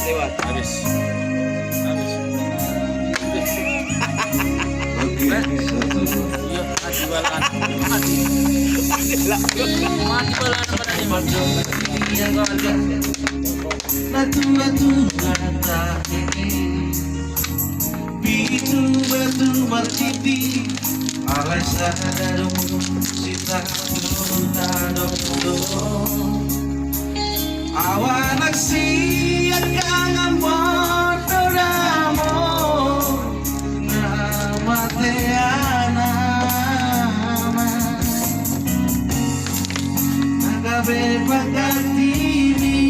lewat. Habis. Iya, Mati balaan. Mati balaan apa tadi Mas? Iya keluarga. Batu-batu kata ini Bitu batu martiti Alay sa darong sita Dado Awa nagsiyag kang amor Doramo Namateana Nagabe pagkatini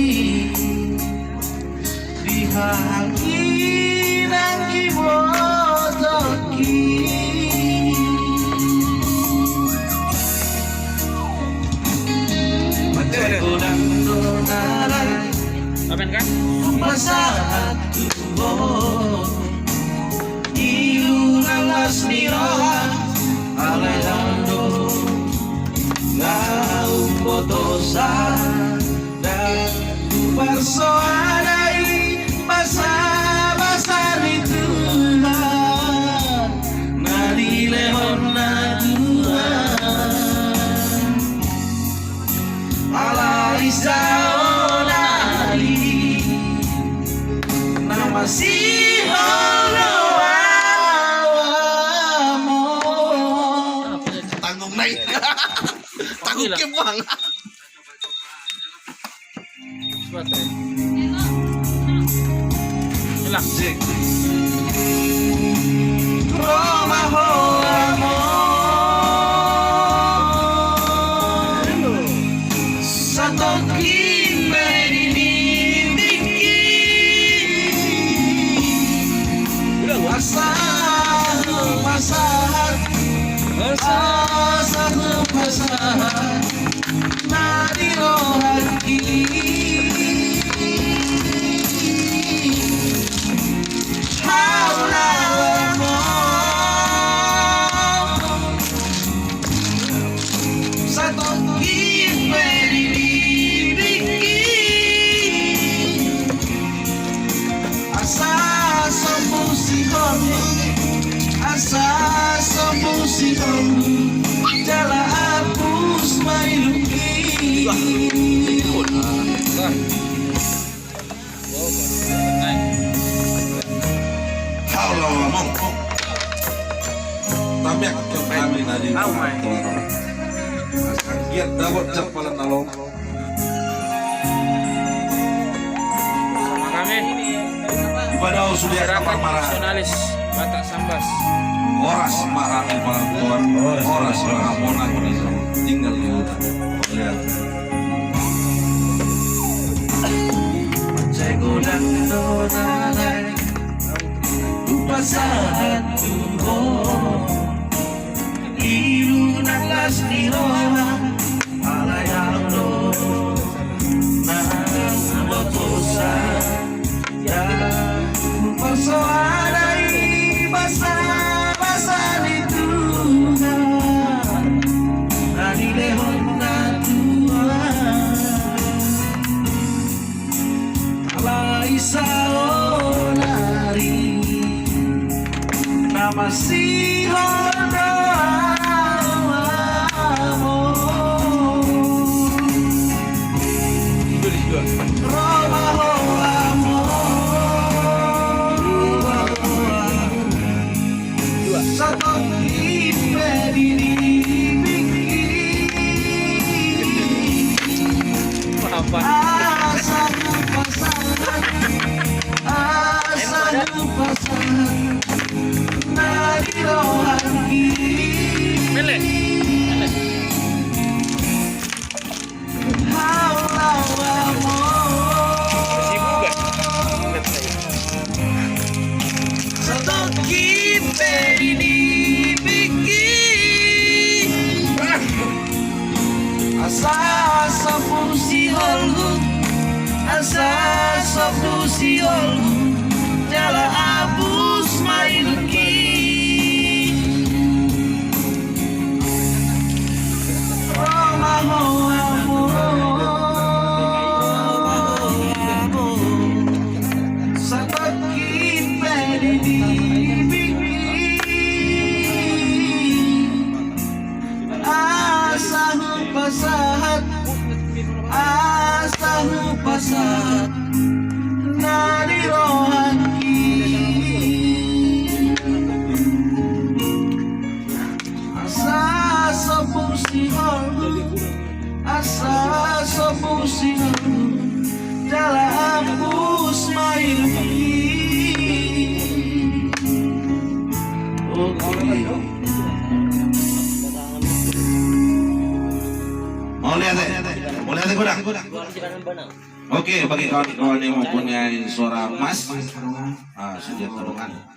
Hangin ang ibotoki Matekulang donalay Amen kan? Masahat tuho Ilulang las niroha Alayando Ngaung botosa Dan persoalan Basa-basa di Tuhan Nadilehon na Tuhan Ala isao nari Nama sihon awamo Tanggung naik Tanggung kembang Baterai. Hilang. Roma ho amor Sa tokin meninindiki Asal masahat Asal masahat Nadirohaki Asa musihon Jala hapus mailuki Halo mong Tamyak kami tadi Giat dapat cepalan nalong Sama kami Ibadah sudah Masyarakat marah nasionalis Batak Sambas. Oras marah ibarat Oras marah monang tinggal di hutan lihat Cegodak donalay Upasahan tuho Ilu ng las niroha Alayando Namabotosa Yan Persoalay Basa-basa di Tuhan Nadilehon na Tuhan Ala isao nari Nama sihon awamo Roma ho Satu Apa? Mele. Asa fusiol jala abus mailuki Roma ho amor Mau lihat kurang? Oke, bagi kawan-kawan yang mempunyai suara emas, sudah turunkan.